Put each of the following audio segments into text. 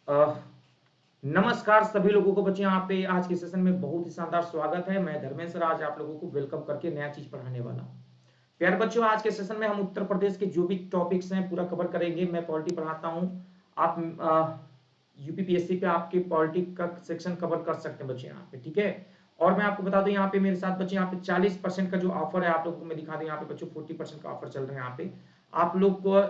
अ, नमस्कार सभी लोगों को बच्चे, यहाँ पे आज के सेशन में बहुत ही शानदार स्वागत है। मैं धर्मेंद्र आज आप लोगों को वेलकम करके नया चीज पढ़ाने वाला हूँ। प्यारे बच्चों, आज के सेशन में हम उत्तर प्रदेश के जो भी टॉपिक्स हैं पूरा कवर करेंगे। मैं पॉलिटी पढ़ाता हूँ। आप यूपीपीएससी पे आपके पॉलिटी का सेक्शन कवर कर सकते हैं बच्चे यहाँ पे, ठीक है। और मैं आपको बता दूं यहाँ पे मेरे साथ बच्चे यहाँ पे 40% का जो ऑफर है आप लोगों को मैं दिखा दूं। यहाँ पे बच्चों 40% का ऑफर चल रहा है। यहाँ पे आप लोग को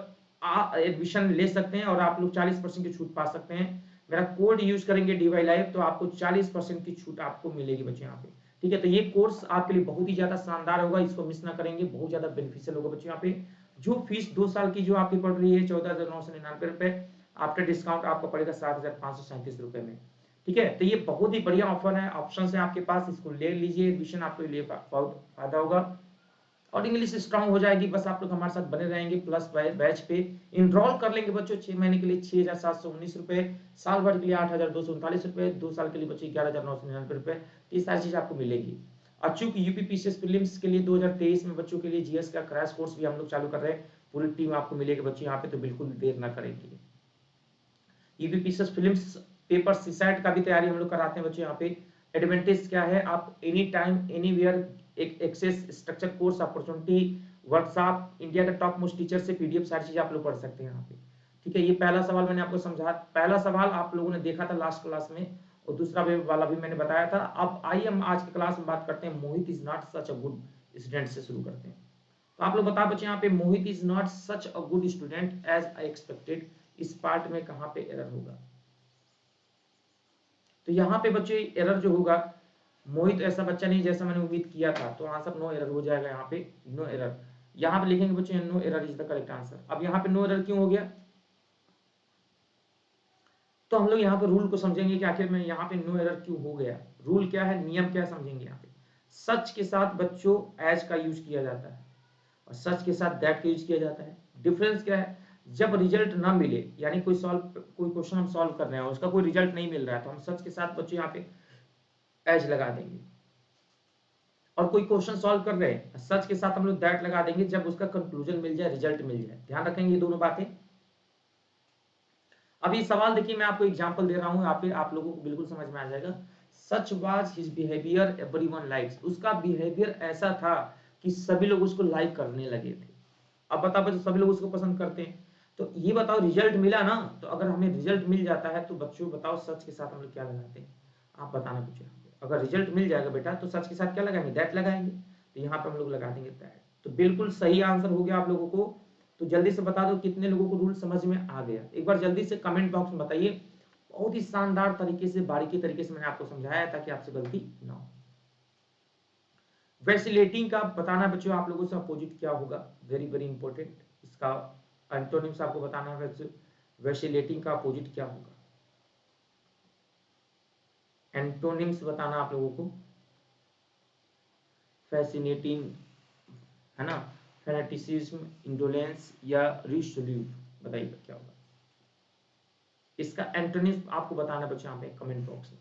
एडमिशन ले सकते हैं और आप लोग 40% की छूट पा सकते हैं। मेरा कोड यूज करेंगे डीवाई लाइव तो आपको 40% की छूट आपको मिलेगी बच्चे यहाँ पे, ठीक है। तो ये कोर्स आपके लिए बहुत ही ज्यादा शानदार होगा, इसको मिस ना करेंगे, बहुत ज्यादा बेनिफिशियल होगा बच्चे यहाँ पे। जो फीस 2 साल की जो आपकी पड़ रही है 14,999 रुपए, आफ्टर डिस्काउंट आपको पड़ेगा 7,537 रुपए में, ठीक है। तो ये बहुत ही बढ़िया ऑफर है, ऑप्शन है आपके पास, इसको ले लीजिए। एडमिशन आपके लिए बहुत फायदा होगा और इंग्लिश स्ट्रांग हो जाएगी। बस आप लोग हमारे साथ बने रहेंगे। प्लस बैच पे इनरोल कर लेंगे बच्चों 6 महीने के लिए 6,719 रुपए, साल भर के लिए 8,239 रुपए, 2 साल के लिए बच्चे 11,999 रुपए। ये सारी चीज आपको मिलेगी। और चूंकि यूपीपीसीएस प्रीलिम्स के लिए 2023 में बच्चों के लिए जीएस का क्रैश कोर्स भी हम लोग चालू कर रहे हैं, पूरी टीम आपको मिलेगी बच्चे यहाँ पे, तो बिल्कुल देर ना करेंगे। यूपीपीसीएस फिल्म्स पेपर सीसैट का भी तैयारी हम लोग कराते हैं बच्चे यहाँ पे। एडवांटेज क्या है, आप एनी टाइम एनीवेयर एक access structure course opportunity workshop India के टॉप मोस्ट टीचर से पीडीएफ सारी चीजें आप लोग पढ़ सकते हैं यहाँ पे, ठीक है। ये पहला सवाल मैंने आपको समझा, पहला सवाल आप लोगों ने देखा था लास्ट क्लास में और दूसरा वाला भी मैंने बताया था। अब आइए हम आज की क्लास में बात करते हैं Mohit is not such a good student से शुरू करते हैं। तो आप लोग बता बच्चे यहाँ पे Mohit is not such a good student as I expected, इस पार्ट में कहां पे एरर होगा। तो यहाँ पे बच्चे एरर जो होगा, मोहित ऐसा बच्चा नहीं जैसा मैंने उम्मीद किया था, तो आंसर नो एरर हो जाएगा। यहाँ पे नो एरर, यहाँ पे लिखेंगे बच्चे no error is the correct answer. अब यहाँ पे नो एरर क्यों हो गया, तो हम लोग यहाँ पे रूल को समझेंगे कि आखिर में यहाँ पे नो एरर क्यों हो गया। रूल क्या है, नियम क्या समझेंगे यहाँ पे। सच के साथ बच्चों एज का यूज किया जाता है और सच के साथ दैट का यूज किया जाता है। डिफरेंस क्या है, जब रिजल्ट ना मिले, यानी कोई क्वेश्चन हम सॉल्व कर रहे हैं उसका कोई रिजल्ट नहीं मिल रहा है, तो हम सच के साथ बच्चों यहाँ पे एज लगा देंगे। और कोई क्वेश्चन सॉल्व कर रहे हैं, सच के साथ हम लोग दैट लगा देंगे जब उसका कंक्लूजन मिल जाए, रिजल्ट मिल जाए। ध्यान रखेंगे ये दोनों बातें। अब ये सवाल देखिए, मैं आपको एग्जांपल दे रहा हूं, आप लोगों को बिल्कुल समझ में आ जाएगा। Such was his behaviour everyone likes, उसका बिहेवियर ऐसा था कि सभी लोग उसको लाइक करने लगे थे। अब बताओ सभी लोग उसको पसंद करते हैं, तो ये बताओ रिजल्ट मिला ना। तो अगर हमें रिजल्ट मिल जाता है तो बच्चों बताओ सच के साथ हम लोग क्या लगाते हैं, आप बताना कुछ। अगर रिजल्ट मिल जाएगा बेटा तो सच के साथ क्या लगाएंगे, दैट लगाएंगे। तो यहाँ पे हम लोग लगा देंगे दैट। तो बिल्कुल सही आंसर हो गया आप लोगों को। तो जल्दी से बता दो कितने लोगों को रूल समझ में आ गया, एक बार जल्दी से कमेंट बॉक्स में बताइए। बहुत ही शानदार तरीके से, बारीकी तरीके से मैंने आपको समझाया ताकि आपसे गलती ना हो। वैसिलेटिंग का बताना बच्चों आप लोगों से अपोजिट क्या होगा, वेरी वेरी इंपॉर्टेंट। इसका एंटोनिम्स आपको बताना है। वैसिलेटिंग का अपोजिट क्या होगा, एंटोनिम्स बताना आप लोगों को। फैसिनेटिंग है ना, फैनेटिसिज्म, इंडोलेंस या रिसोल्यूट, बताइए क्या होगा। इसका एंटोनिम्स आपको बताना बच्चों यहाँ पे कमेंट बॉक्स में।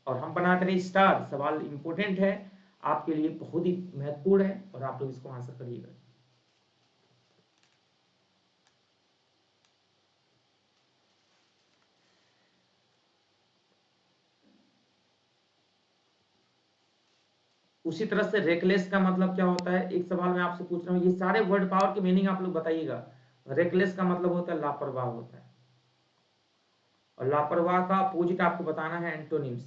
और हम बनाते रहे स्टार, सवाल इंपॉर्टेंट है आपके लिए, बहुत ही महत्वपूर्ण है और आप लोग इसको आंसर करिएगा। उसी तरह से रेकलेस का मतलब क्या होता है, एक सवाल मैं आपसे पूछ रहा हूँ, ये सारे वर्ड पावर की मीनिंग आप लोग बताइएगा। रेकलेस का मतलब होता है लापरवाह होता है, और लापरवाह का अपोजिट आपको बताना है एंटोनिम्स।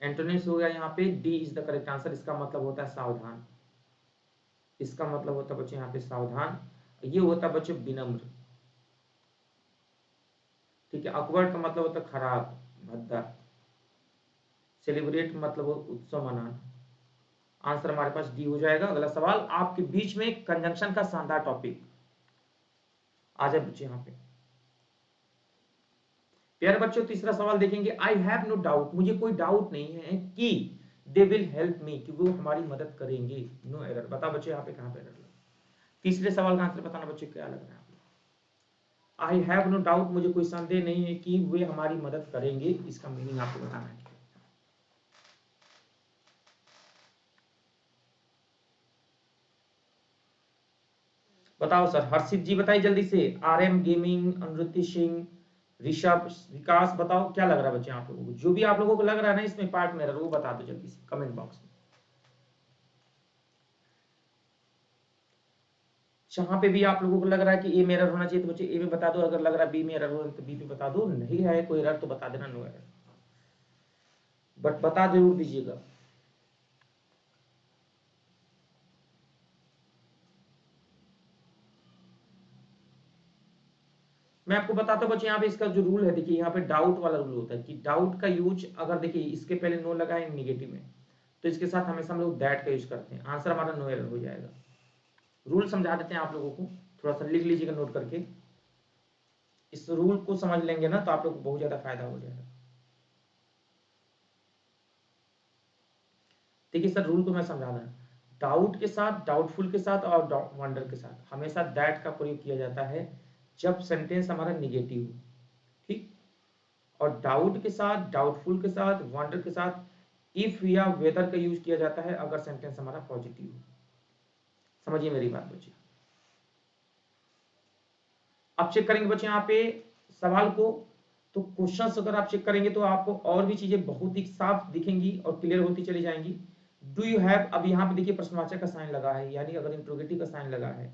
एंटोनिम्स हो गया यहाँ पे D is the correct answer. इसका मतलब होता है सावधान, इसका मतलब होता है बच्चे यहाँ पे सावधान। ये होता है बच्चे विनम्र, ठीक है। अकवर्ड का मतलब होता है खराब, भद्दा। सेलिब्रेट मतलब उत्सव मनाना। आंसर हमारे पास डी हो जाएगा। अगला सवाल आपके बीच में कंजंक्शन का शानदार टॉपिक आ जाए बच्चे यहाँ पे। प्यारे बच्चों तीसरा सवाल देखेंगे। आई हैव नो डाउट, मुझे कोई डाउट नहीं है कि दे विल हेल्प मी, कि वो हमारी मदद करेंगे। नो एरर, बता बच्चे यहाँ पे कहां पे एरर लगा। तीसरे सवाल का आंसर बताना बच्चे क्या लग रहा है। आई हैव नो डाउट, मुझे कोई संदेह नहीं है कि वे हमारी मदद करेंगे, इसका मीनिंग आपको बताना है। बताओ सर, हर्षित जी बताइए जल्दी से। R M gaming, Anirudh Singh, Rishabh, Vikas, बताओ क्या लग रहा है बच्चे आप लोगों को? जो भी आप लोगों को लग रहा है ना इसमें पार्ट में एरर, वो बता दो जल्दी से कमेंट बॉक्स में। जहां पे भी आप लोगों को लग रहा है कि ए में एरर होना चाहिए तो बच्चे ए में बता दो, अगर लग रहा है बी में एरर हो तो बी में बता दो, नहीं है कोई एरर तो बता देना नो एरर, बट बता जरूर दीजिएगा। मैं आपको बताता हूँ बच्चे, यहाँ पे इसका जो रूल है, देखिए यहाँ पे डाउट वाला रूल होता है कि डाउट का यूज, अगर देखिए इसके पहले नो लगा है निगेटिव में, तो इसके साथ हमेशा हम लोग दैट का यूज करते हैं, आंसर हमारा नो एरर हो जाएगा। रूल समझा देते हैं आप लोगों को, थोड़ा सा लिख लीजिएगा नोट करके। इस रूल को समझ लेंगे ना तो आप लोग को बहुत ज्यादा फायदा हो जाएगा। देखिए सर, रूल को मैं समझा रहा हूँ। डाउट के साथ, डाउटफुल के साथ और वंडर के साथ हमेशा दैट का प्रयोग किया जाता है जब सेंटेंस हमारा निगेटिव हो, ठीक। और डाउट के साथ, डाउटफुल के साथ, वंडर के साथ इफ या वेदर का यूज किया जाता है अगर सेंटेंस हमारा पॉजिटिव हो। समझिए मेरी बात बच्चे। आप चेक करेंगे बच्चे यहाँ पे सवाल को, तो क्वेश्चंस अगर आप चेक करेंगे तो आपको और भी चीजें बहुत ही साफ दिखेंगी और क्लियर होती चली जाएंगी। डू यू हैव, अब यहाँ पे देखिए प्रश्नवाचक का साइन लगा है, यानी अगर इंट्रोगेटिव का साइन लगा है,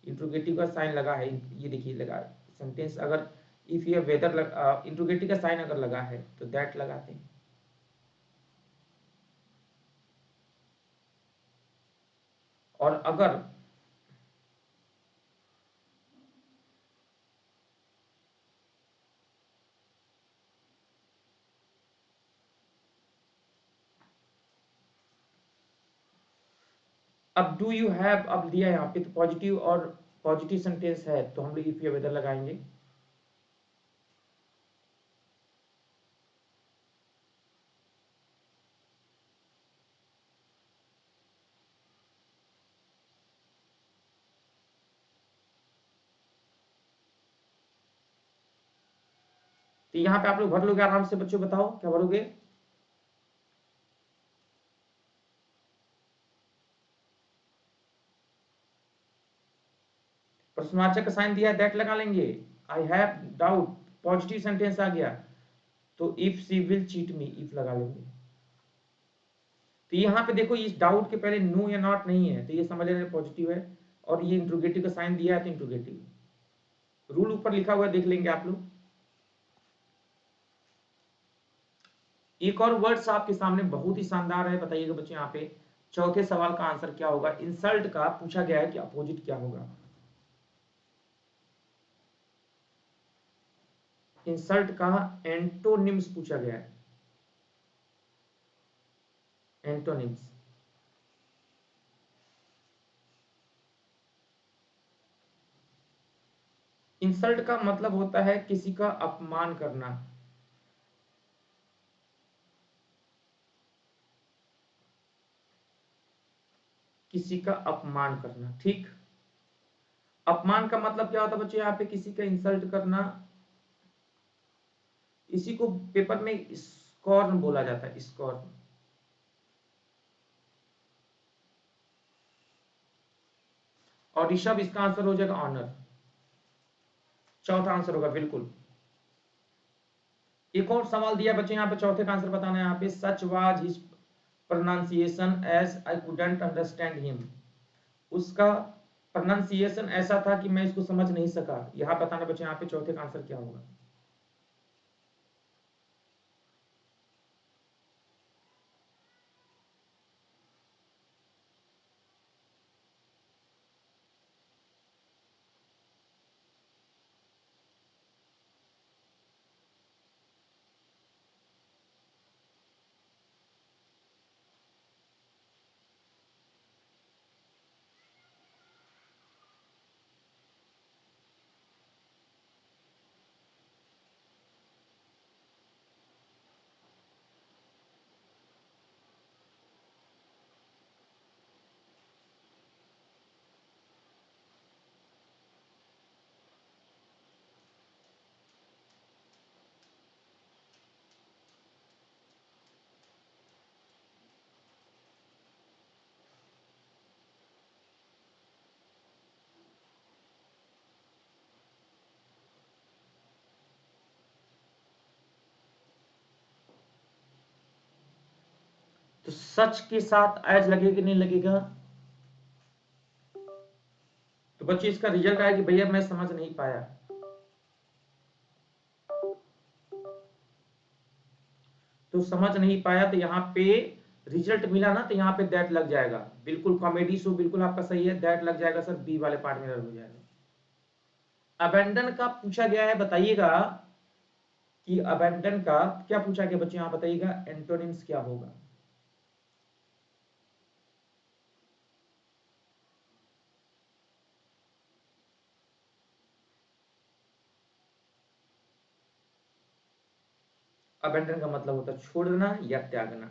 इंट्रोगेटिव का साइन लगा है, ये देखिए लगा है सेंटेंस, अगर इफ या वेदर इंट्रोगेटिव का साइन अगर लगा है तो दैट लगाते हैं। और अगर अब डू यू हैव अब दिया है यहाँ पे, तो पॉजिटिव और पॉजिटिव सेंटेंस है तो हम लोग इफ या वेदर लगाएंगे। तो यहाँ पे आप लोग भर लोगे आराम से बच्चों, बताओ क्या भरोगे? प्रश्नवाचक का साइन दिया है, दैट लगा लेंगे। I have doubt, positive sentence आ गया तो if she will cheat me, if लगा लेंगे। तो यहाँ पे देखो इस डाउट के पहले नो या नॉट नहीं है तो ये समझ लेना पॉजिटिव है, और ये इंट्रोगेटिव का साइन दिया है तो इंट्रोगेटिव। रूल ऊपर लिखा हुआ है, देख लेंगे आप लोग। एक और वर्ड्स आपके सामने बहुत ही शानदार है, बताइएगा बच्चे यहाँ पे चौथे सवाल का आंसर क्या होगा। इंसल्ट का पूछा गया है कि अपोजिट क्या होगा। इंसल्ट का एंटोनिम्स पूछा गया है, एंटोनिम्स। इंसल्ट का मतलब होता है किसी का अपमान करना, किसी का अपमान करना, ठीक। अपमान का मतलब क्या होता है बच्चों, यहाँ पे किसी का इंसल्ट करना, इसी को पेपर में स्कॉर्न बोला जाता है, स्कॉर्न। और ऋषभ, इसका आंसर हो जाएगा ऑनर, चौथा आंसर होगा बिल्कुल। एक और सवाल दिया बच्चे यहाँ पे, चौथे का आंसर बताना है यहाँ पे। Such was his pronunciation as I couldn't understand him, उसका प्रोनाउंसिएशन ऐसा था कि मैं इसको समझ नहीं सका। यहाँ बताना बच्चे यहाँ पे चौथे का आंसर क्या होगा। तो सच के साथ एज लगेगा कि नहीं लगेगा? तो बच्चे इसका रिजल्ट आया कि भैया मैं समझ नहीं पाया। तो समझ नहीं पाया तो यहाँ पे रिजल्ट मिला ना, तो यहाँ पे दैट लग जाएगा। बिल्कुल कॉमेडी शो बिल्कुल आपका सही है, दैट लग जाएगा सर, बी वाले पार्ट में हो जाएगा। अबेंडन का पूछा गया है, बताइएगा कि अबेंडन का क्या पूछा गया बच्चे, यहाँ बताइएगा एंटोनिम्स क्या होगा। अबेंडन का मतलब होता है छोड़ना या त्यागना।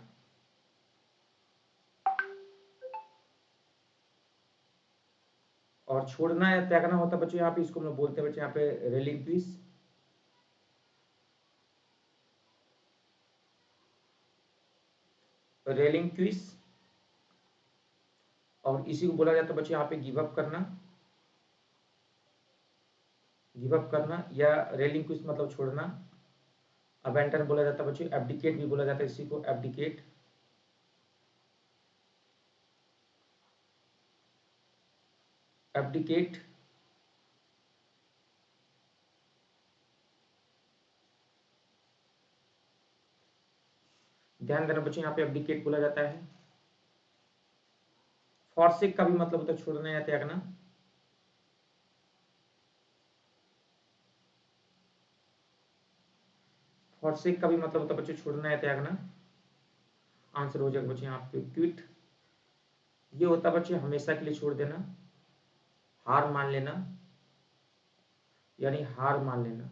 और छोड़ना या त्यागना होता है बच्चों यहाँ पे, इसको हम लोग बोलते हैं बच्चे यहाँ पे रेलिंक्विश। रेलिंक्विश, और इसी को बोला जाता है बच्चे यहाँ पे गिव अप करना। गिव अप करना या रेलिंक्विश मतलब छोड़ना। अबेंडन बोला जाता है बच्चों, एब्डिकेट भी बोला जाता है इसी को, एब्डिकेट। एब्डिकेट, ध्यान देना बच्चों यहाँ पे एब्डिकेट बोला जाता है। फॉरसेक का भी मतलब होता है छोड़ना या त्यागना। फॉरसेक का भी मतलब होता है बच्चों छोड़ना या त्यागना। आंसर हो जाएगा बच्चों यहाँ पे क्विट। ये होता है बच्चों हमेशा के लिए छोड़ देना, हार मान लेना, यानी हार मान लेना।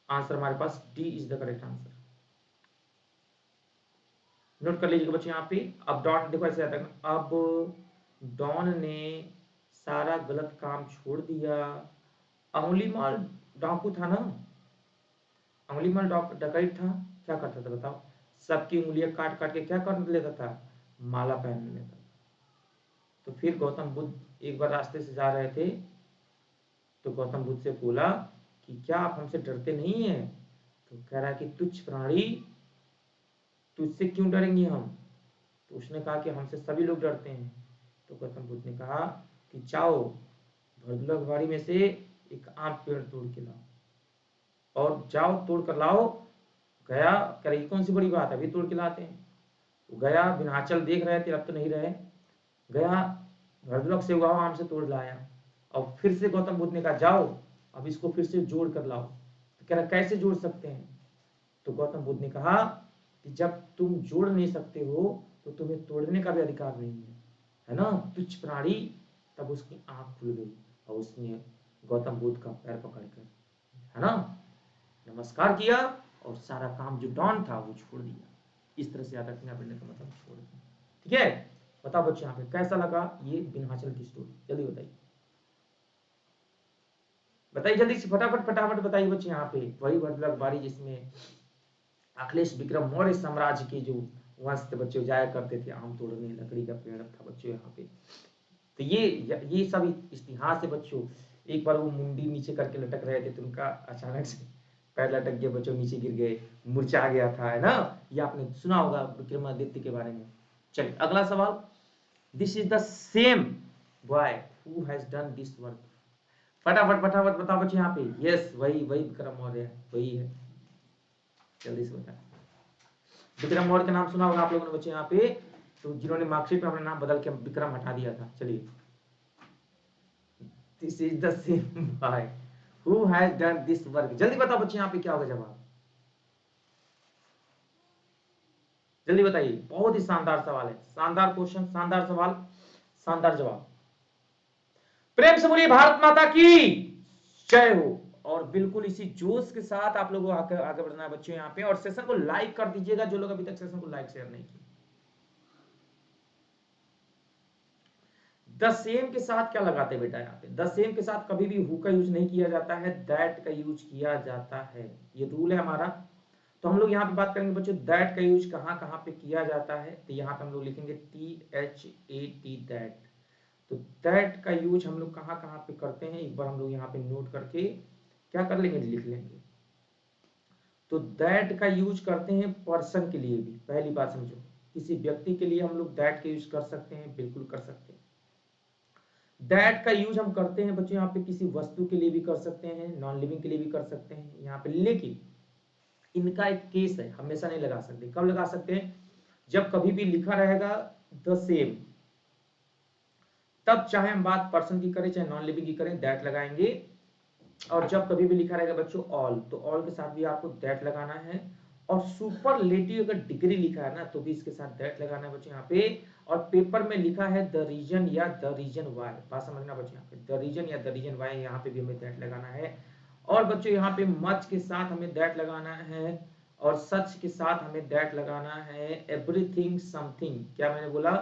आंसर हमारे पास D is the correct answer. Note कर लीजिएगा बच्चों यहाँ पे। अब डॉन देखो ऐसे आता है, अब डॉन ने सारा गलत काम छोड़ दिया। अंगुली माल डाकू था ना, अंगुली माल डकैत था, क्या करता था बताओ? सबकी उंगलियां काट काट के क्या कर लेता था? माला पहन लेता था। तो फिर गौतम बुद्ध एक बार रास्ते से जा रहे थे, तो गौतम बुद्ध से बोला कि क्या आप हमसे डरते नहीं हैं? तो कह रहा है कि तुच्छ प्राणी, तुझसे क्यों डरेंगे हम? तो उसने कहा कि हमसे सभी लोग डरते हैं। तो गौतम बुद्ध ने कहा कि जाओ भरदुलगवाड़ी में से एक आम पेड़ तोड़ के लाओ, और जाओ तोड़ कर लाओ। गया, कह रही कौन सी बड़ी बात है, अभी तोड़ के लाते हैं। तो गया, विंध्याचल देख रहे थे, अब तो नहीं रहे, गया भरदुलग से हुआ आम से तोड़ लाया। और फिर से गौतम बुद्ध ने कहा जाओ अब इसको फिर से जोड़ कर लाओ। तो कह रहा कैसे जोड़ सकते हैं? तो गौतम बुद्ध ने कहा कि जब तुम जोड़ नहीं सकते हो तो तुम्हें तोड़ने का भी अधिकार नहीं है ना, तुच्छ प्राणी। तब उसकी आंख खुल गई और उसने गौतम बुद्ध का पैर पकड़कर, है ना, नमस्कार किया और सारा काम जो डॉन था वो छोड़ दिया। इस तरह से याद रखना पड़ने का मतलब छोड़ दिया। ठीक है, बताओ बच्चे यहाँ पे कैसा लगा ये विंध्याचल की स्टोरी, जल्दी बताइए, बताइए जल्दी से, फटाफट फटाफट बताइए बच्चे यहाँ पे। वही भरदुलगवाड़ी जिसमें अखिलेश विक्रम मौर्य साम्राज्य के जो वंश थे बच्चे जाया करते थे आम तोड़ने, लकड़ी का पेड़ था बच्चों यहाँ पे। तो ये सब इतिहास है बच्चों। एक बार वो मुंडी नीचे करके लटक रहे थे, तो उनका अचानक से पैर लटक गया बच्चों, नीचे गिर गए, मुरझा गया था, है ना। ये आपने सुना होगा विक्रमादित्य के बारे में। चलिए अगला सवाल, this is the same boy who has done this work. फटाफट फटाफट बताओ बच्चे यहाँ पे। यस, वही वही विक्रम मौर्य है, वही है, जल्दी से बताओ। विक्रम मौर्य का नाम सुना होगा आप लोगों ने बच्चे यहाँ पे, तो जिन्होंने मार्कशीट में अपना नाम बदल के विक्रम हटा दिया था। चलिए, this is the same boy who has done this work. जल्दी बताओ बच्चे यहाँ पे क्या होगा जवाब, जल्दी बताइए। बहुत ही शानदार सवाल है, शानदार क्वेश्चन, शानदार सवाल, शानदार जवाब। प्रेम से बोलिए भारत माता की जय हो। और बिल्कुल इसी जोश के साथ आप लोगों को आगे बढ़ना है बच्चों यहाँ पे, और सेशन को लाइक कर दीजिएगा जो लोग अभी तक सेशन को लाइक शेयर नहीं किए। द सेम के साथ क्या लगाते हैं बेटा यहाँ पे? द सेम के साथ कभी भी हु का यूज नहीं किया जाता है, दैट का यूज किया जाता है, ये रूल है हमारा। तो हम लोग यहाँ पे बात करेंगे बच्चों दैट का यूज कहाँ कहाँ पे किया जाता है। तो यहाँ पे हम लोग लिखेंगे THAT, दैट। तो दैट का यूज हम लोग कहाँ कहाँ पे करते हैं, एक बार हम लोग यहाँ पे नोट करके क्या कर लेंगे, लिख लेंगे। तो दैट का यूज करते हैं पर्सन के लिए भी, पहली बात समझो, किसी व्यक्ति के लिए हम लोग दैट का यूज कर सकते हैं, बिल्कुल कर सकते हैं। दैट का यूज हम करते हैं बच्चों यहाँ पे किसी वस्तु के लिए भी कर सकते हैं, नॉन लिविंग के लिए भी कर सकते हैं यहाँ पे, लेकिन इनका एक केस है, हमेशा नहीं लगा सकते। कब लगा सकते हैं? जब कभी भी लिखा रहेगा द सेम, तब चाहे हम बात पर्सन की करें चाहे नॉन लिविंग की करें, दैट लगाएंगे। और जब कभी भी लिखा रहेगा बच्चों ऑल, तो ऑल के साथ भी आपको दैट लगाना है। और सुपरलेटिव अगर डिग्री लिखा है ना, तो भी इसके साथ दैट लगाना है बच्चों यहाँ पे। और पेपर में लिखा है द रीजन या द रीजन वाई, बात समझना बच्चों यहाँ पे, द रीजन या द रीजन वाई, यहाँ पे भी हमें दैट लगाना है। और बच्चों यहाँ पे मच के साथ हमें दैट लगाना है, और सच के साथ हमें दैट लगाना है। एवरीथिंग समथिंग, क्या मैंने बोला?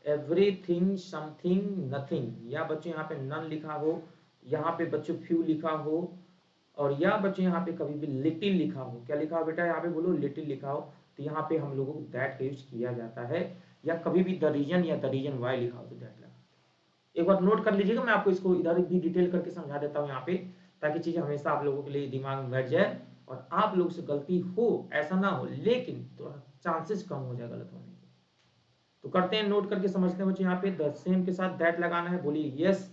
एवरीथिंग समथिंग नथिंग, या बच्चों यहाँ पे नन लिखा हो, यहाँ पे बच्चों फ्यू लिखा हो, और या बच्चों यहाँ पे कभी भी लिटिल लिखा हो, क्या लिखा हो बेटा? यहाँ पे बोलो लिटिल लिखा हो, तो यहाँ पे हम लोगों को दैट का यूज किया जाता है। या कभी भी द रीजन या द रीजन वाई लिखा हो तो दैट लगा। एक बार नोट कर लीजिएगा, मैं आपको इसको इधर भी डिटेल करके समझा देता हूँ यहाँ पे, ताकि चीजें हमेशा आप लोगों के लिए दिमाग में बैठ जाए और आप लोग से गलती हो ऐसा ना हो, लेकिन थोड़ा चांसेस कम हो जाए गलत होने के। तो करते हैं, नोट करके समझते हैं बच्चों। यहाँ पे द सेम के साथ दैट लगाना है, बोलिए यस।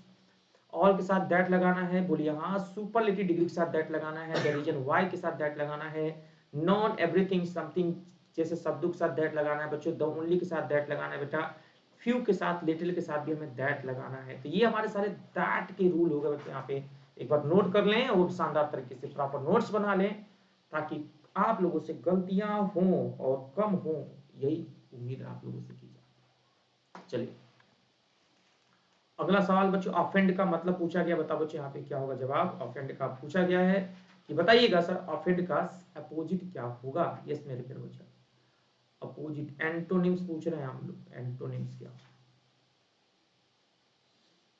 ऑल के साथ दैट लगाना है, बोलिए हाँ। सुपरलेटिव डिग्री के साथ दैट लगाना है, द रीजन वाई के साथ दैट लगाना है। नॉन एवरीथिंग समथिंग जैसे शब्दों के साथ दैट लगाना है बच्चों। द ओनली के साथ दैट लगाना है बेटा। फ्यू के साथ, लिटिल के साथ भी हमें दैट लगाना है। तो ये हमारे सारे दैट के रूल हो गए बच्चों यहाँ पे। एक बार नोट कर लें और शानदार तरीके से प्रॉपर नोट्स बना लें, ताकि आप लोगों से गलतियां हों और कम हों, यही उम्मीद आप लोगों से की जाए। चलिए अगला सवाल बच्चों, ऑफेंड का मतलब पूछा गया, बताओ बच्चों यहाँ पे क्या होगा जवाब। ऑफेंड का पूछा गया है कि बताइएगा सर ऑफेंड का अपोजिट क्या होगा। यस मेरे प्यारे बच्चों, अपोजिट एंटोनिम्स पूछ रहे हैं हम लोग, एंटोनिम्स क्या,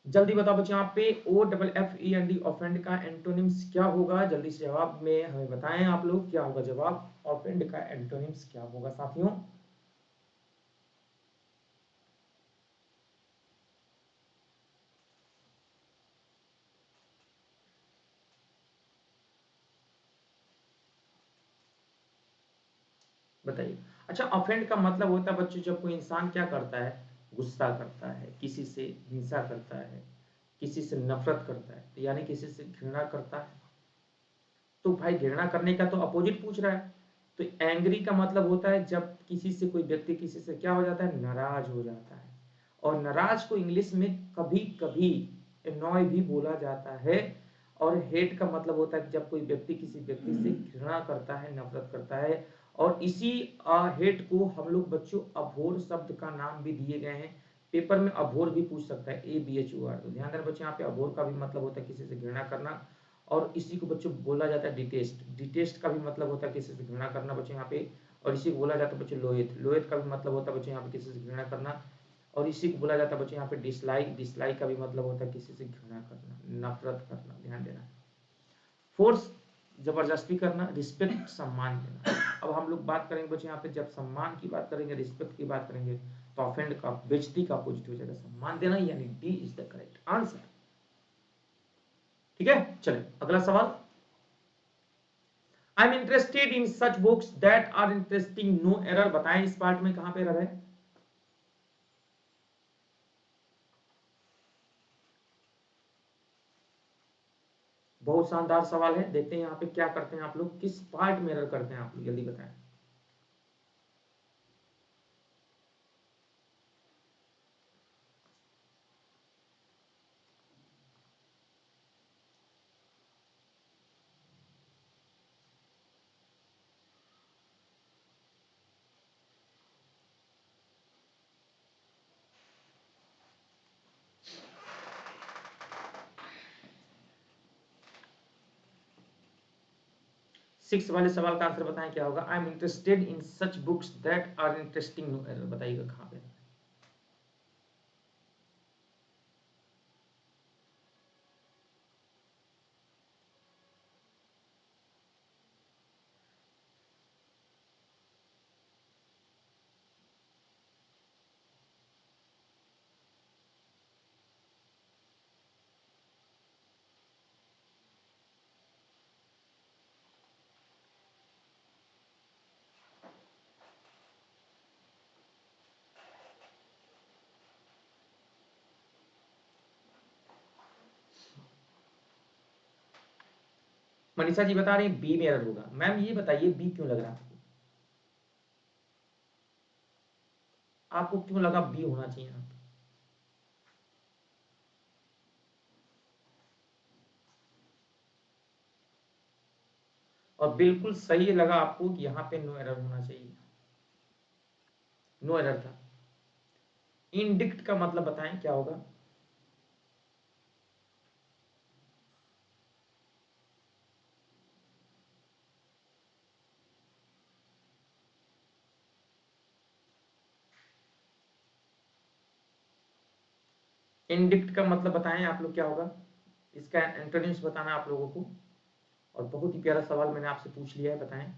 जल्दी बताओ बच्चों यहाँ पे। O double F E N D, offend का एंटोनिम्स क्या होगा? जल्दी से जवाब में हमें बताएं आप लोग, क्या होगा जवाब, ऑफेंड का एंटोनिम्स क्या होगा साथियों। बताइए। अच्छा, ऑफेंड का मतलब होता है बच्चों जब कोई इंसान क्या करता है, गुस्सा करता है, किसी से हिंसा करता है, किसी से नफरत करता है, यानी किसी से घृणा करता है। तो भाई घृणा करने का तो अपोजिट पूछ रहा है। तो एंग्री का मतलब होता है जब किसी से कोई व्यक्ति किसी से क्या हो जाता है, नाराज हो जाता है। और नाराज को इंग्लिश में कभी कभी एनॉय भी बोला जाता है। और हेट का मतलब होता है कि जब कोई व्यक्ति किसी व्यक्ति से घृणा करता है, नफरत करता है। और इसी हेट को हम लोग बच्चों अभोर शब्द का नाम भी दिए गए हैं। पेपर में अभोर भी पूछ सकता है, ABHOR। तो ध्यान देना बच्चों, यहाँ पे अभोर का भी मतलब होता है किसी से घृणा करना। और इसी को बच्चों बोला जाता है डिटेस्ट। डिटेस्ट का भी मतलब होता है किसी से घृणा करना बच्चों यहाँ पे। और इसी को बोला जाता है बच्चों लोहित। लोहित का भी मतलब होता है बच्चों यहाँ पे किसी से घृणा करना। और इसी को बोला जाता है बच्चों यहाँ पे डिसलाइक। डिसलाइक का भी मतलब होता है किसी से घृणा करना, नफरत करना। ध्यान देना। फोर्स, जबरदस्ती करना। रिस्पेक्ट, सम्मान देना। अब हम लोग बात करेंगे बच्चों यहाँ पे, जब सम्मान की बात करेंगे, रिस्पेक्ट की बात करेंगे, तो ऑफेंड का, बेइज्जती का अपोजिट हो जाएगा सम्मान देना, यानी D is the correct answer. ठीक है, चलिए अगला सवाल। I am interested in such books that are interesting, no error. बताएं इस पार्ट में कहां पे एरर है। बहुत शानदार सवाल है, देखते हैं यहाँ पे क्या करते हैं आप लोग, किस पार्ट में एरर करते हैं आप लोग, जल्दी बताएं। सिक्स वाले सवाल का आंसर बताएं क्या होगा। I am interested in such books that are interesting, no error. बताइएगा कहां पे। मनीषा जी बता रही बी में एरर होगा। मैम ये बताइए बी क्यों लग रहा है आपको क्यों लगा बी होना चाहिए यहाँ पे? और बिल्कुल सही लगा आपको कि यहाँ पे नो एरर होना चाहिए, नो एरर था। इनडिक्ट का मतलब बताएं क्या होगा? इनडिक्ट का मतलब बताएं आप लोग क्या होगा? इसका एंटोनिम्स बताना आप लोगों को। और बहुत ही प्यारा सवाल मैंने आपसे पूछ लिया है, बताएं।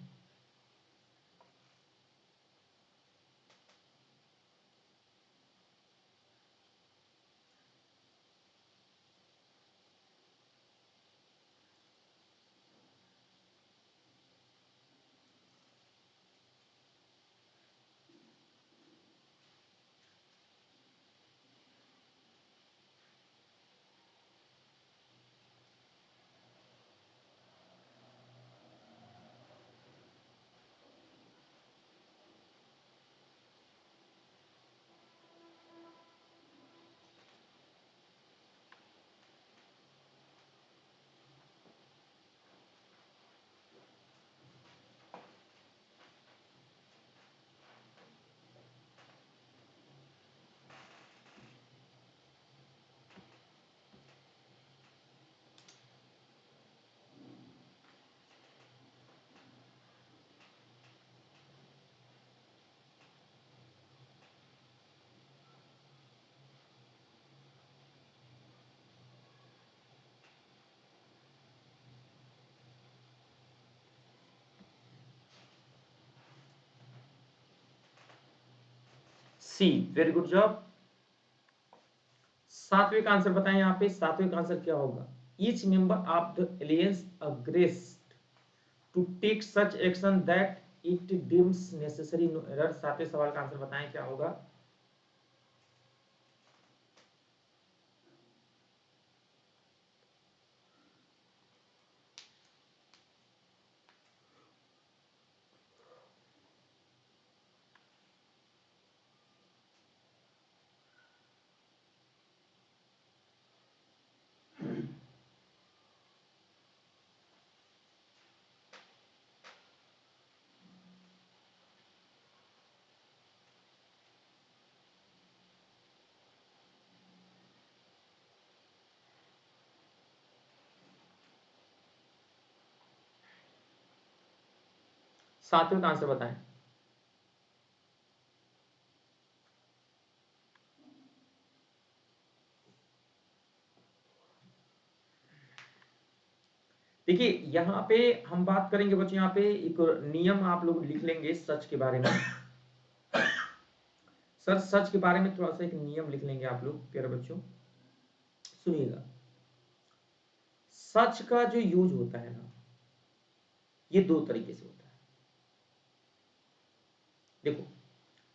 सी, वेरी गुड जॉब। सातवें का आंसर बताएं यहाँ पे, सातवें का आंसर क्या होगा? Each member of the aliens agrees to take such action that it deems necessary, no error. सातवें सवाल का आंसर बताएं क्या होगा? सातवें का आंसर बताएं। देखिए यहाँ पे हम बात करेंगे बच्चों, यहाँ पे एक नियम आप लोग लिख लेंगे सच के बारे में। सर सच के बारे में थोड़ा सा एक नियम लिख लेंगे आप लोग प्यारे बच्चों, सुनिएगा। सच का जो यूज होता है ना, ये दो तरीके से होता है। देखो,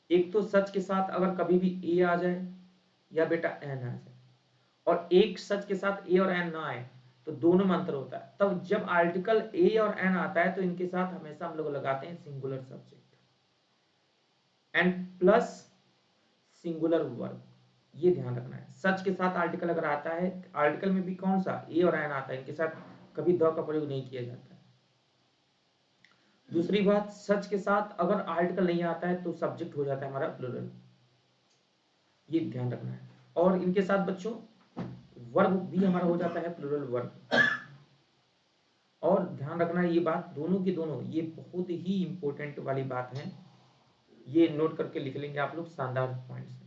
एक तो सच के साथ अगर कभी भी ए आ जाए या बेटा एन आ जाए, और एक सच के साथ ए और एन ना आए, तो दोनों में अंतर होता है। तब जब आर्टिकल ए और एन आता है तो इनके साथ हमेशा हम लोग लगाते हैं singular subject and plus singular verb. ये ध्यान रखना है। सच के साथ आर्टिकल अगर आता है, आर्टिकल में भी कौन सा ए और एन आता है, इनके साथ कभी द का प्रयोग नहीं किया जाता है। दूसरी बात, सच के साथ अगर आर्टिकल नहीं आता है तो सब्जेक्ट हो जाता है हमारा प्लूरल, ये ध्यान रखना है। और इनके साथ बच्चों वर्ब भी हमारा हो जाता है प्लूरल वर्ब। और ध्यान रखना है ये बात, दोनों की दोनों ये बहुत ही इंपॉर्टेंट वाली बात है, ये नोट करके लिख लेंगे आप लोग शानदार पॉइंट से।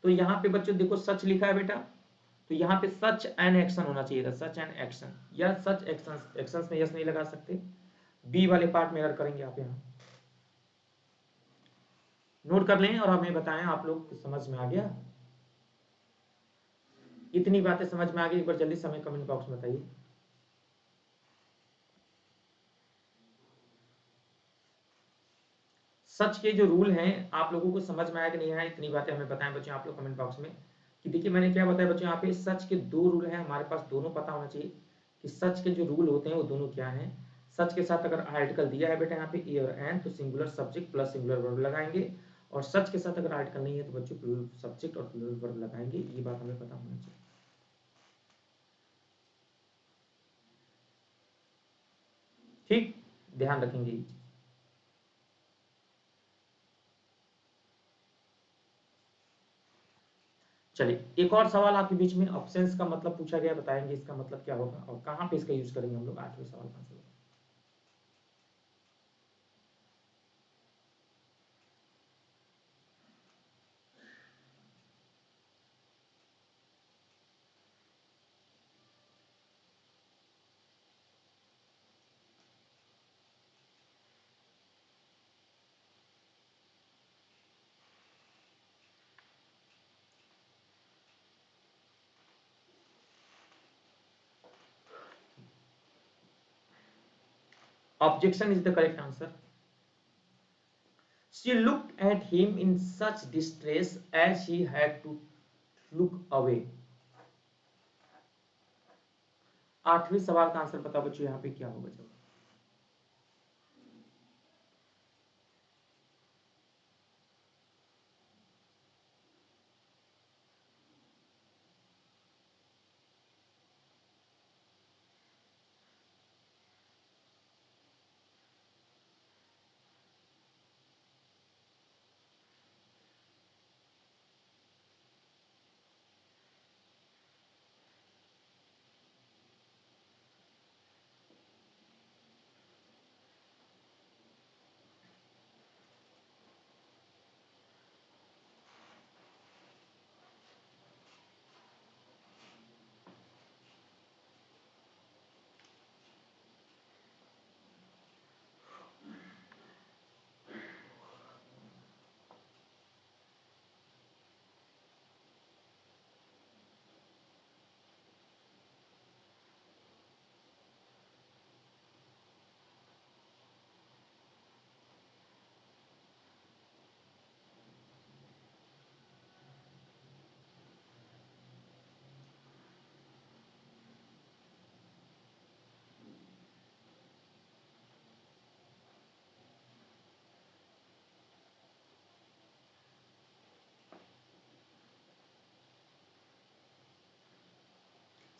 तो यहाँ पे बच्चों देखो सच लिखा है बेटा, तो यहाँ पे सच एन एक्शन होना चाहिए था, सच एन एक्शन या सच एक्शन। एक्शन में यस नहीं लगा सकते, बी वाले पार्ट में एरर करेंगे आप। यहाँ नोट कर लें और हमें बताएं आप लोग समझ में आ गया? इतनी बातें समझ में आ गई? एक बार जल्दी से हमें कमेंट बॉक्स में बताइए। सच के जो रूल हैं आप लोगों को समझ में आया कि नहीं आया, इतनी बातें हमें बताएं बच्चों आप लोग कमेंट बॉक्स में। कि देखिए मैंने क्या बताया बच्चों, यहाँ पे सच के दो रूल हैं हमारे पास, दोनों पता होना चाहिए कि सच के जो रूल होते हैं वो दोनों क्या हैं। सच के साथ अगर आर्टिकल दिया है बेटा यहाँ पे ए और एन, तो singular subject plus singular verb लगाएंगे, और सच के साथ अगर आर्टिकल नहीं है तो बच्चों प्लूरल सब्जेक्ट और प्लूरल वर्ब लगाएंगे। ये बात हमें पता होना चाहिए। ठीक, ध्यान रखेंगे ये चीज। चलिए, एक और सवाल आपके बीच में, ऑप्शंस का मतलब पूछा गया, बताएंगे इसका मतलब क्या होगा और कहाँ पे इसका यूज करेंगे हम लोग। 8वें सवाल का answer. Objection is the correct answer. She looked at him in such distress as she had to look away. 8वें सवाल का आंसर बताओ बच्चों, यहाँ पे क्या होगा जवाब।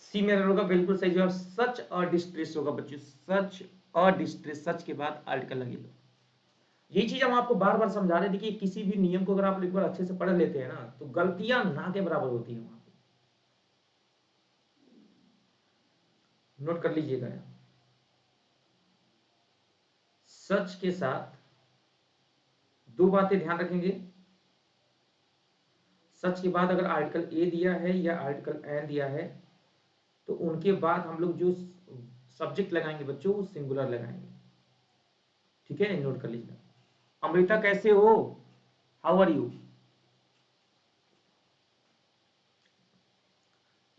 सी मेरा होगा बिल्कुल सही जवाब। सच और डिस्ट्रेस होगा बच्चों, सच और डिस्ट्रेस, सच के बाद आर्टिकल लगेगा। यही चीज हम आपको बार बार समझा रहे थे कि किसी भी नियम को अगर आप एक बार अच्छे से पढ़ लेते हैं ना, तो गलतियां ना के बराबर होती है वहां पे। नोट कर लीजिएगा। सच के साथ दो बातें ध्यान रखेंगे। सच के बाद अगर आर्टिकल ए दिया है या आर्टिकल एन दिया है, तो उनके बाद हम लोग जो सब्जेक्ट लगाएंगे बच्चों, वो सिंगुलर लगाएंगे। ठीक है, नोट कर लीजिएगा। अमृता कैसे हो, हाउ आर यू।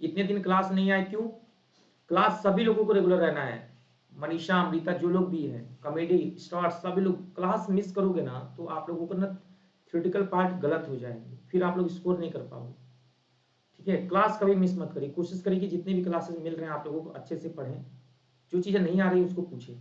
इतने दिन क्लास नहीं आए क्यों। क्लास सभी लोगों को रेगुलर रहना है। मनीषा, अमृता, जो लोग भी हैं, कॉमेडी स्टार, सभी लोग क्लास मिस करोगे ना तो आप लोगों का ना थ्योरेटिकल पार्ट गलत हो जाएंगे, फिर आप लोग स्कोर नहीं कर पाओगे। ठीक है, क्लास कभी मिस मत करिए। कोशिश करिए कि जितने भी क्लासेस मिल रहे हैं आप लोगों को अच्छे से पढ़ें। जो चीजें नहीं आ रही उसको पूछें।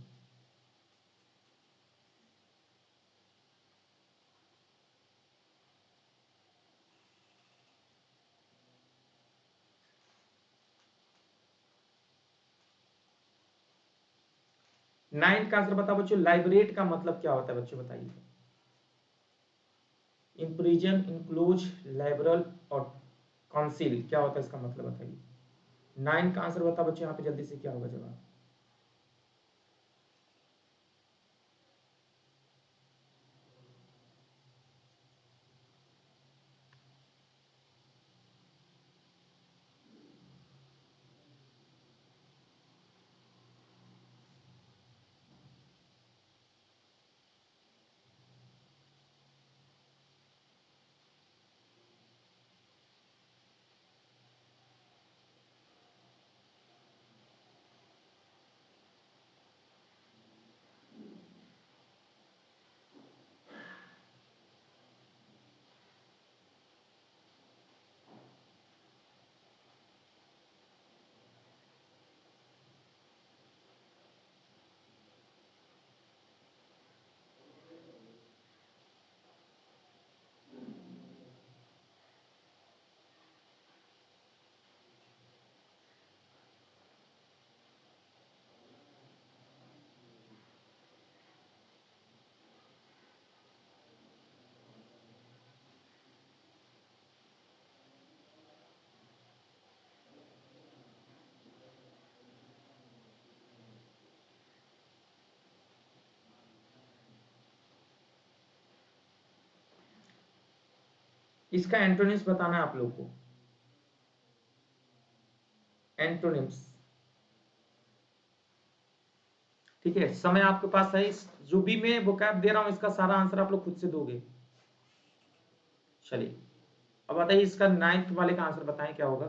9th का आंसर बताओ बच्चों। लाइबरेट का मतलब क्या होता है बच्चों, बताइए। इम्प्रिजन, इनक्लोज, लाइबरल और काउंसिल, क्या होता है इसका मतलब बताइए। 9 का आंसर बताओ बच्चों, यहाँ पे जल्दी से क्या होगा जवाब। इसका एंटोनिम्स बताना है आप लोग को, एंटोनिम्स। ठीक है, समय आपके पास है, जो भी मैं वोकैब दे रहा हूं इसका सारा आंसर आप लोग खुद से दोगे। चलिए अब बताइए इसका 9th वाले का आंसर बताएं क्या होगा।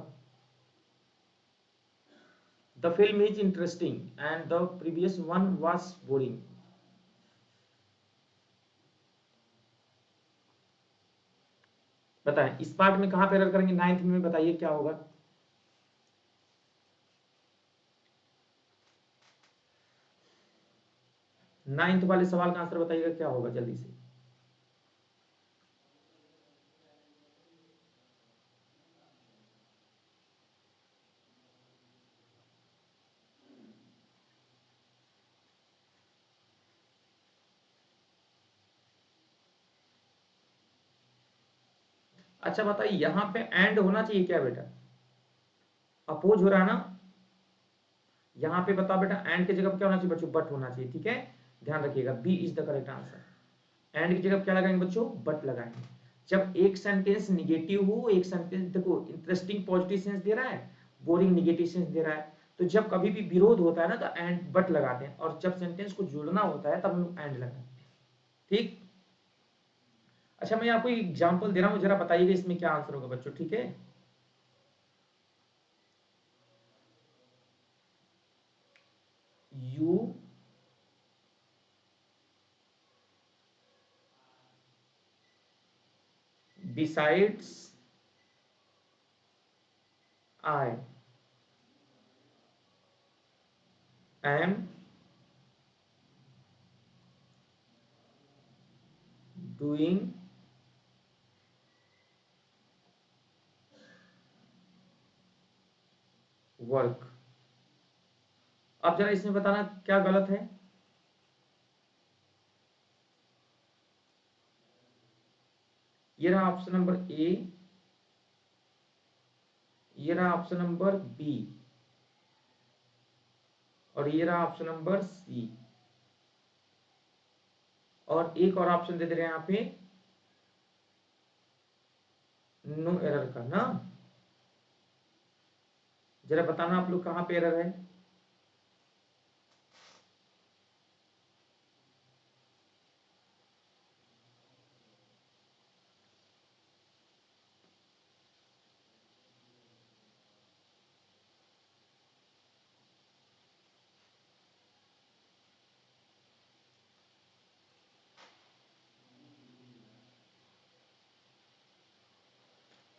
The film is interesting and the previous one was boring. बताएं इस पार्ट में कहां पे एरर करेंगे, 9th में बताइए क्या होगा। नाइन्थ वाले सवाल का आंसर बताइएगा क्या होगा जल्दी से। अच्छा बताइए यहां पे एंड होना चाहिए क्या बेटा, अपोज हो रहा है ना। यहां पे बताओ बेटा एंड की जगह पे क्या होना चाहिए बच्चों, बट होना चाहिए। ठीक है, ध्यान रखिएगा, B is the correct answer. And की जगह क्या लगाएंगे बच्चों, बट लगाएंगे। जब एक सेंटेंस निगेटिव हो, एक सेंटेंस देखो इंटरेस्टिंग पॉजिटिव सेंस दे रहा है, बोरिंग निगेटिव सेंस दे रहा है, तो जब कभी भी विरोध होता है ना तो एंड बट लगाते हैं, और जब सेंटेंस को जोड़ना होता है तब हम लोग एंड लगाते हैं। ठीक। अच्छा मैं आपको एक एग्जांपल दे रहा हूं, जरा बताइएगा इसमें क्या आंसर होगा बच्चों। ठीक है, you besides I am doing work। अब जरा इसमें बताना क्या गलत है। ये रहा ऑप्शन नंबर ए, ये रहा ऑप्शन नंबर बी, और ये रहा ऑप्शन नंबर सी, और एक और ऑप्शन दे दे रहे हैं यहाँ पे नो एरर का ना। जरा बताना आप लोग कहां पे एरर है।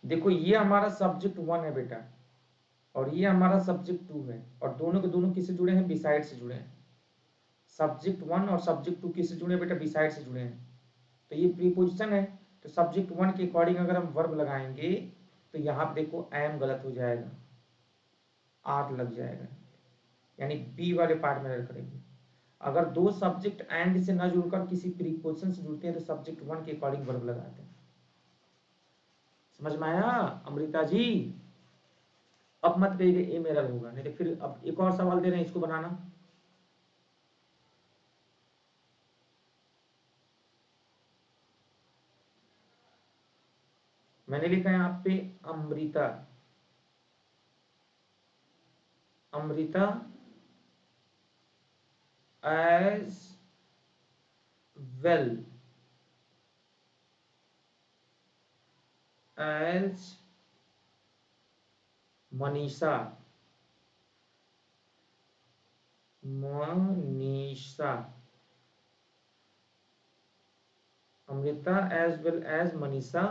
देखो ये हमारा सब्जेक्ट 1 है बेटा, और ये हमारा सब्जेक्ट 2 है, और दोनों के दोनों किससे जुड़े हैं, बिसाइड से जुड़े हैं। सब्जेक्ट 1 और सब्जेक्ट 2 किससे जुड़े हैं बेटा, बिसाइड से जुड़े हैं। तो ये प्रीपोजिशन है, तो सब्जेक्ट 1 के अकॉर्डिंग अगर हम वर्ब लगाएंगे तो यहाँ पे देखो एम गलत हो जाएगा, आर लग जाएगा, यानी बी वाले पार्ट में एरर करेंगे। अगर दो सब्जेक्ट एंड से न जुड़कर किसी प्रीपोजिशन से जुड़ते हैं तो सब्जेक्ट 1 के अकॉर्डिंग वर्ब लगाते हैं। समझ में आया अमृता जी। अब मत कहिए ए में एरर होगा, नहीं तो फिर अब एक और सवाल दे रहे हैं इसको बनाना। मैंने लिखा है यहाँ पे Amrita, Amrita as well as Manisha, Manisha, Amrita as well as Manisha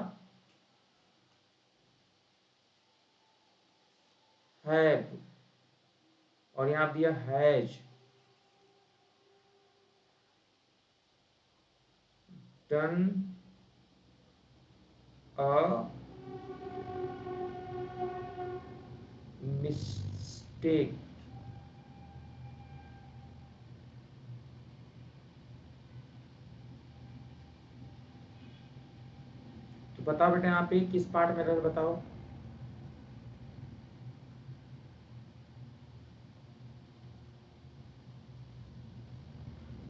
have, और यहां दिया हैज डन अ मिस्टेक। तो बताओ बेटा यहाँ पे किस पार्ट में एरर बताओ।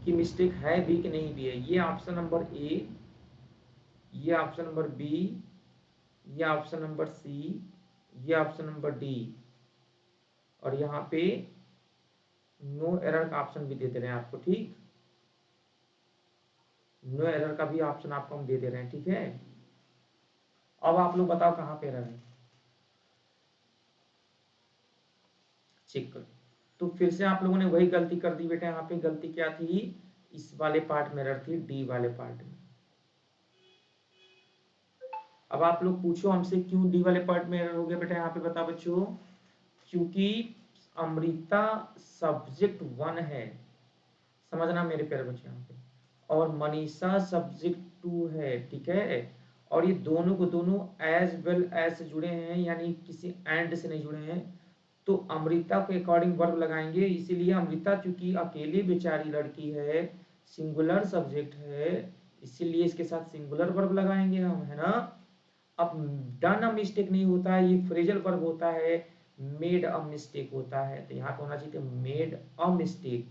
कि मिस्टेक है भी कि नहीं भी है। ये ऑप्शन नंबर ए, ये ऑप्शन नंबर बी, ये ऑप्शन नंबर सी, ये ऑप्शन नंबर डी, और यहाँ पे नो एरर का ऑप्शन भी दे दे रहे हैं आपको। ठीक, नो एरर का भी ऑप्शन आपको हम दे दे रहे हैं। ठीक है, अब आप लोग बताओ कहाँ पे एरर है, चेक करो। तो फिर से आप लोगों ने वही गलती कर दी बेटा। यहाँ पे गलती क्या थी, इस वाले पार्ट में एरर थी, डी वाले पार्ट में। अब आप लोग पूछो हमसे क्यों डी वाले पार्ट में एरर हो गया बेटा। यहाँ पे बताओ बच्चों, क्योंकि अमृता सब्जेक्ट 1 है, समझना मेरे प्यारे बच्चों यहाँ पे, और मनीषा सब्जेक्ट 2 है। ठीक है, और ये दोनों को दोनों एज वेल एज से जुड़े हैं, यानी किसी एंड से नहीं जुड़े हैं। तो अमृता के अकॉर्डिंग वर्ब लगाएंगे, इसीलिए अमृता चूंकि अकेली बेचारी लड़की है, सिंगुलर सब्जेक्ट है, इसीलिए इसके साथ सिंगुलर वर्ब लगाएंगे हम, है ना। अब डन अ मिस्टेक नहीं होता है, ये फ्रेजल वर्ब होता है, मेड अ मिस्टेक होता है। तो यहाँ पे होना चाहिए made a mistake,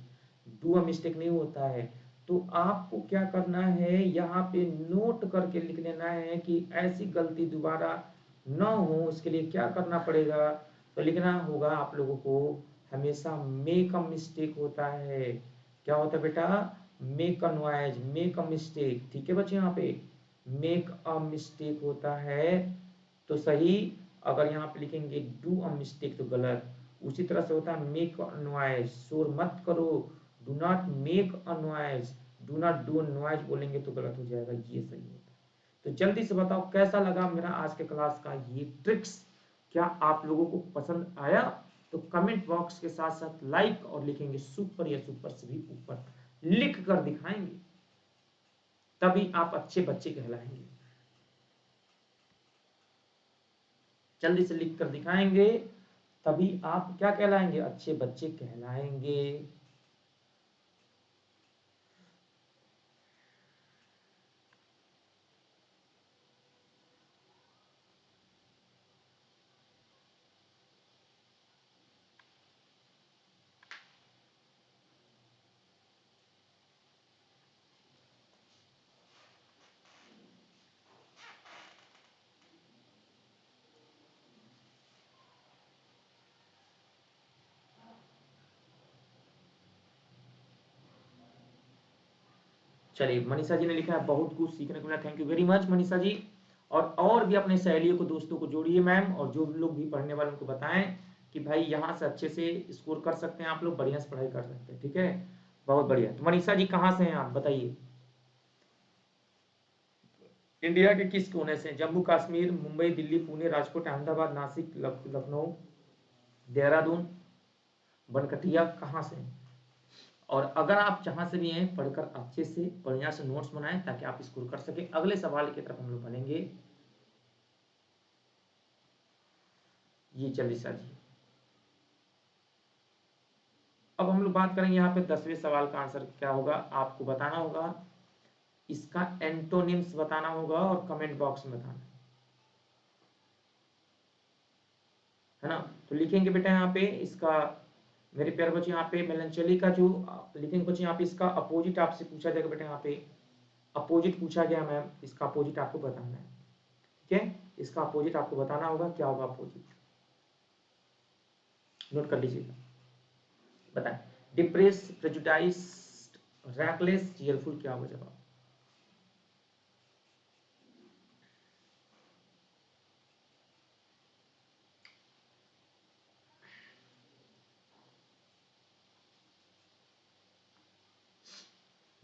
do a mistake नहीं होता है। तो आपको क्या करना है, यहाँ पे नोट करके लिख लेना है कि ऐसी गलती दोबारा न हो, उसके लिए क्या करना पड़ेगा। तो लिखना होगा आप लोगों को, हमेशा मेक अ मिस्टेक होता है। क्या होता है बेटा, make a noise, make a mistake. ठीक है बच्चे, यहाँ पे मेक अ मिस्टेक होता है तो सही, अगर यहाँ पे लिखेंगे डू अ मिस्टेक तो गलत। उसी तरह से होता है मेक अ नॉइज, शोर मत करो, do not make a noise, do not do noise बोलेंगे तो गलत हो जाएगा, ये सही होता है। तो जल्दी से बताओ कैसा लगा मेरा आज के क्लास का ये ट्रिक्स, क्या आप लोगों को पसंद आया। तो कमेंट बॉक्स के साथ साथ लाइक और लिखेंगे सुपर या सुपर से भी ऊपर लिख कर दिखाएंगे, तभी आप अच्छे बच्चे कहलाएंगे। जल्दी से लिख कर दिखाएंगे, तभी आप क्या कहलाएंगे, अच्छे बच्चे कहलाएंगे। चलिए, मनीषा जी ने लिखा है बहुत कुछ सीखने को मिला, thank you very much Manisha ji. और भी अपने सहेलियों को, दोस्तों को जोड़िए मैम, और जो भी लोग भी पढ़ने वाले उनको बताएं कि भाई यहाँ से अच्छे से स्कोर कर सकते हैं आप लोग, बढ़िया से पढ़ाई कर सकते हैं। ठीक है, बहुत बढ़िया। तो मनीषा जी कहाँ से हैं आप बताइए, इंडिया के किस कोने से, जम्मू कश्मीर, मुंबई, दिल्ली, पुणे, राजकोट, अहमदाबाद, नासिक, लखनऊ, देहरादून, बनकटिया, कहाँ से हैं। और अगर आप जहां से भी हैं, पढ़कर अच्छे से बढ़िया से नोट्स बनाएं ताकि आप स्कोर कर सके। अगले सवाल की तरफ हम लोग बढ़ेंगे। ये चलिए सर जी, अब हम लोग बात करेंगे यहाँ पे 10वें सवाल का आंसर क्या होगा, आपको बताना होगा, इसका एंटोनिम्स बताना होगा और कमेंट बॉक्स में बताना है ना। तो लिखेंगे बेटा यहाँ पे इसका, मेरे प्यारे बच्चे, यहाँ पे मेलनचोली का जो लिखेंगे बच्चे, यहाँ पे इसका अपोजिट आपसे पूछा जाएगा बेटा। यहाँ पे अपोजिट पूछा गया मैम, इसका अपोजिट आपको बताना है। ठीक है, इसका अपोजिट आपको बताना होगा, क्या होगा अपोजिट, नोट कर लीजिएगा। बताएं, डिप्रेस, प्रेजुडाइज्ड, रैकलेस, चीयरफुल, क्या होगा जवाब।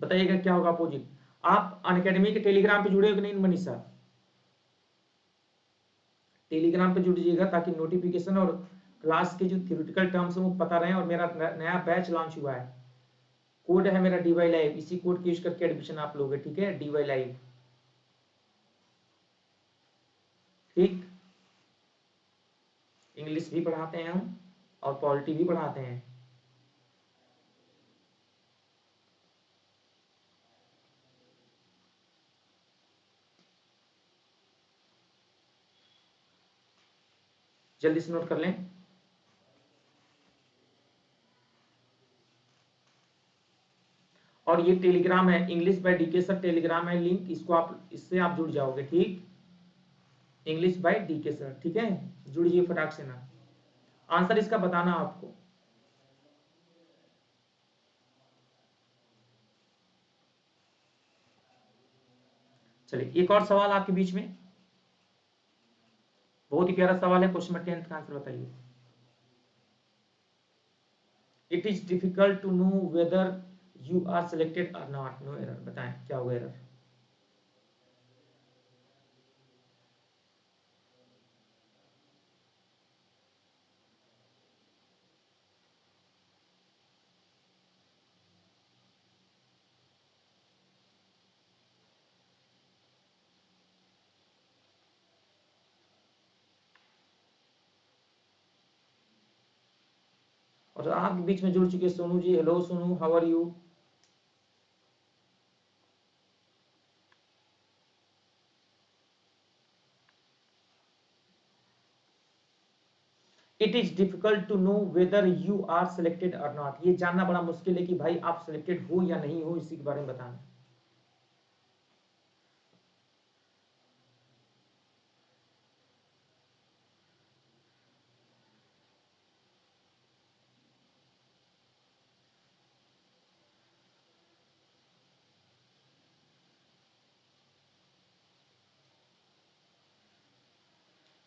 बताइएगा क्या होगा अपोजिट। आप अनअकैडमी के टेलीग्राम पे जुड़े हो कि नहीं मनीषा, टेलीग्राम पे जुड़िएगा ताकि नोटिफिकेशन और क्लास के जो थ्योरेटिकल टर्म्स हैं वो पता रहे। और मेरा नया बैच लॉन्च हुआ है, कोड है मेरा डीवाई लाइव, इसी कोड के यूज करके एडमिशन आप लोगे। ठीक है, डीवाई लाइव। ठीक, इंग्लिश भी पढ़ाते हैं हम और पॉलिटी भी पढ़ाते हैं। जल्दी से नोट कर लें। और ये टेलीग्राम है, English by DK sir Telegram है, लिंक इसको आप, इससे आप जुड़ जाओगे। ठीक, इंग्लिश बाय DK सर। ठीक है, जुड़िए फटाक से ना, आंसर इसका बताना आपको। चलिए एक और सवाल आपके बीच में, बहुत ही प्यारा सवाल है, क्वेश्चन नंबर 10 का आंसर बताइए। It is difficult to know whether you are selected और नॉट। नो एरर, बताएं क्या होगा एरर। और आपके बीच में जुड़ चुके Sonu ji, hello Sonu, how are you. It is difficult to know whether you are selected और नॉट, ये जानना बड़ा मुश्किल है कि भाई आप सिलेक्टेड हो या नहीं हो, इसी के बारे में बताना।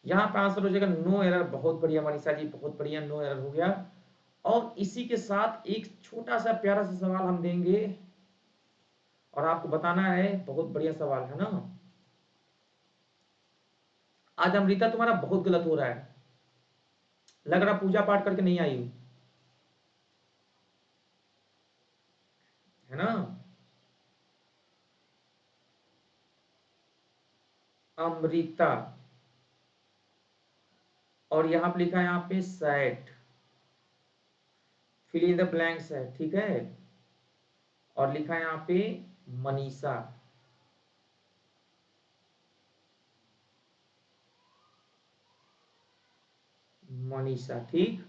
यहाँ पे आंसर हो जाएगा नो एरर। बहुत बढ़िया मनीषा जी, बहुत बढ़िया, नो एरर हो गया। और इसी के साथ एक छोटा सा प्यारा सा सवाल हम देंगे और आपको बताना है, बहुत बढ़िया सवाल है ना। आज अमृता तुम्हारा बहुत गलत हो रहा है, लग रहा पूजा पाठ करके नहीं आई हुई है ना। अमृता, और यहाँ पे लिखा है यहाँ पे set, fill in the blanks है, ठीक है। और लिखा है यहाँ पे मनीषा। मनीषा, ठीक।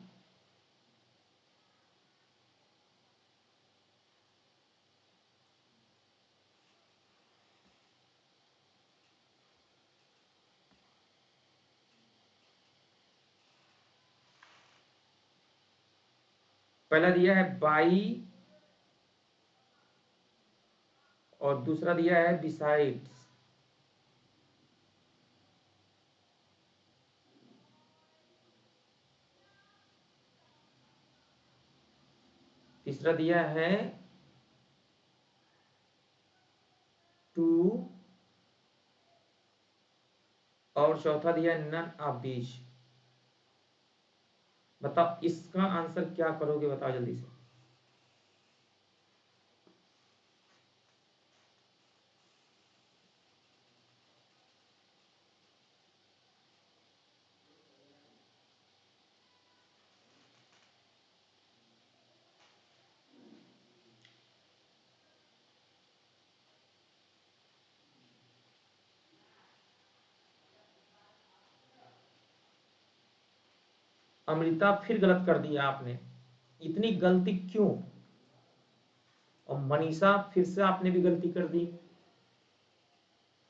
पहला दिया है बाई और दूसरा दिया है बिसाइड्स। तीसरा दिया है टू और चौथा दिया है नन ऑफ दीज। बताओ इसका आंसर क्या करोगे, बताओ जल्दी से। अमृता फिर गलत कर दिया आपने, इतनी गलती क्यों। और मनीषा फिर से आपने भी गलती कर दी।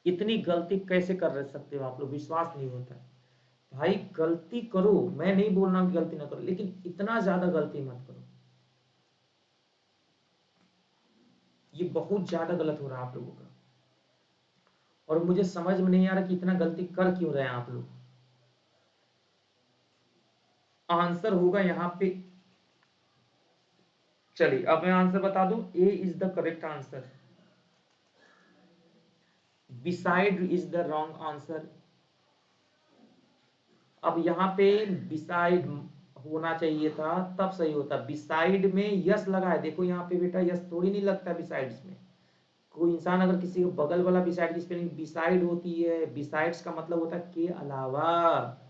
इतनी गलती कैसे कर सकते हो आप लोग, विश्वास नहीं होता है। भाई गलती करो, मैं नहीं बोल रहा हूं कि गलती ना करो, लेकिन इतना ज्यादा गलती मत करो। ये बहुत ज्यादा गलत हो रहा है आप लोगों का, और मुझे समझ में नहीं आ रहा कि इतना गलती कर क्यों रहे हैं आप लोग। आंसर होगा यहाँ पे, चलिए अब मैं आंसर बता दूं, A is the correct answer, beside is the wrong answer. अब यहाँ पे बिसाइड होना चाहिए था, तब सही होता। बिसाइड में यस लगा है, देखो यहाँ पे बेटा यस थोड़ी नहीं लगता बिसाइड्स में। कोई इंसान अगर किसी के बगल वाला बिसाइड की स्पेलिंग बिसाइड होती है, बिसाइड्स का मतलब होता है के अलावा।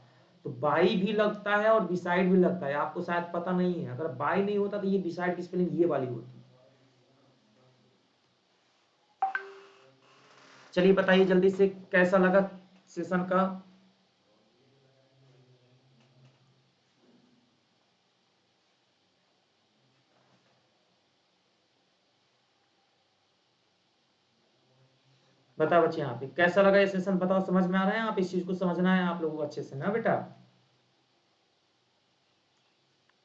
तो बाई भी लगता है और बिसाइड भी लगता है, आपको शायद पता नहीं है। अगर बाई नहीं होता तो ये बिसाइड की स्पेलिंग ये वाली होती। चलिए बताइए जल्दी से कैसा लगा सेशन का। बताओ बच्चे यहाँ पे कैसा लगा ये सेशन, बताओ समझ में आ रहा है? आप इस चीज को समझना है आप लोगों को अच्छे से ना बेटा,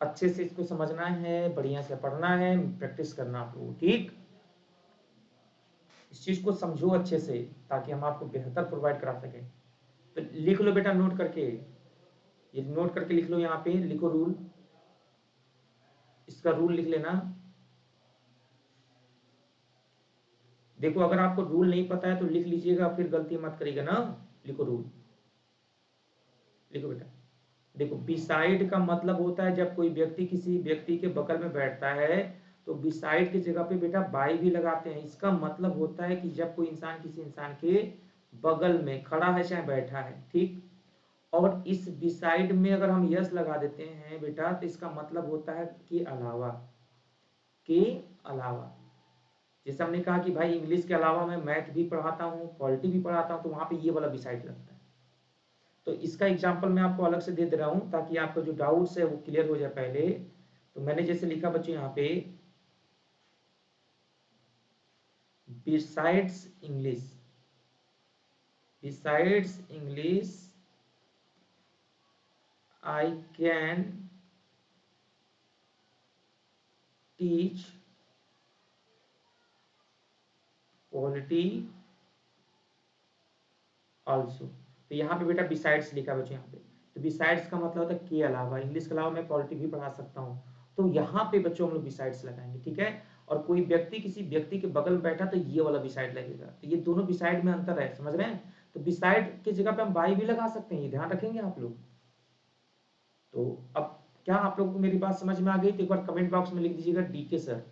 अच्छे से इसको समझना है, बढ़िया से पढ़ना है, प्रैक्टिस करना आप लोगों को, ठीक। इस चीज को समझो अच्छे से ताकि हम आपको बेहतर प्रोवाइड करा सकें। तो लिख लो बेटा नोट करके, ये नोट करके लिख लो, यहाँ पे लिखो रूल, इसका रूल लिख लेना। देखो अगर आपको रूल नहीं पता है तो लिख लीजिएगा, फिर गलती मत करिएगा ना। लिखो रूल, लिखो बेटा। देखो बिसाइड का मतलब होता है जब कोई व्यक्ति किसी व्यक्ति के बगल में बैठता है तो बिसाइड की जगह पे बेटा बाई भी लगाते हैं। इसका मतलब होता है कि जब कोई इंसान किसी इंसान के बगल में खड़ा है चाहे बैठा है, ठीक। और इस बिसाइड में अगर हम यस लगा देते हैं बेटा तो इसका मतलब होता है के अलावा, के अलावा। जैसे हमने कहा कि भाई इंग्लिश के अलावा मैं मैथ भी पढ़ाता हूँ, पॉलिटी भी पढ़ाता हूँ, तो वहां पे ये वाला बिसाइड लगता है। तो इसका एग्जाम्पल मैं आपको अलग से दे रहा हूं ताकि आपका जो डाउट्स है वो क्लियर हो जाए पहले। तो मैंने जैसे लिखा बच्चों यहाँ पे besides English, besides English I can teach polity also. तो यहाँ पे बेटा बिसाइड्स लिखा बच्चों यहाँ पे, तो बिसाइड्स का मतलब होता है के अलावा, इंग्लिश के अलावा मैं पॉलिटी भी पढ़ा सकता हूँ। तो यहाँ पे बच्चों हम लोग बिसाइड्स लगाएंगे, ठीक है। और कोई व्यक्ति किसी व्यक्ति के बगल में बैठा तो ये वाला बिसाइड लगेगा। तो ये दोनों बिसाइड में अंतर है, समझ रहे हैं? तो बिसाइड की जगह पे हम बाई भी लगा सकते हैं, ये ध्यान रखेंगे आप लोग। तो अब क्या आप लोगों को मेरी बात समझ में आ गई? तो एक बार कमेंट बॉक्स में लिख दीजिएगा डीके सर,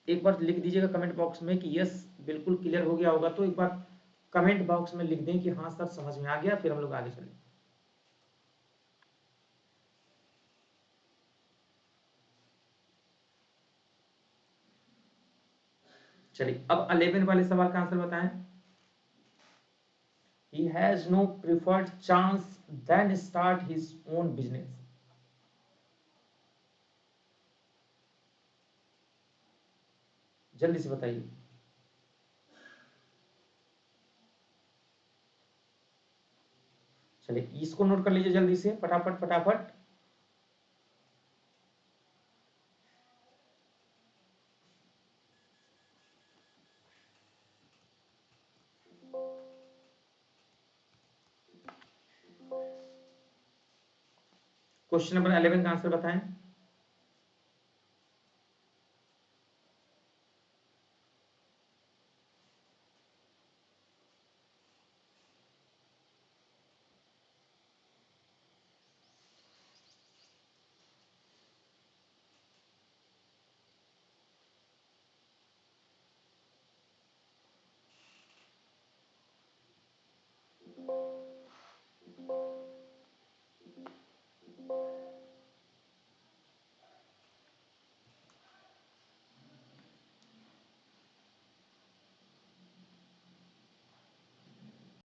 एक बार लिख दीजिएगा कमेंट बॉक्स में कि यस बिल्कुल क्लियर हो गया होगा। तो एक बार कमेंट बॉक्स में लिख दें कि हाँ सर समझ में आ गया, फिर हम लोग आगे चलें। चलिए अब 11 वाले सवाल का आंसर बताएं। He has no preferred chance than start his own business. जल्दी से बताइए। चलिए इसको नोट कर लीजिए जल्दी से, फटाफट फटाफट। क्वेश्चन नंबर 11 का आंसर बताएं।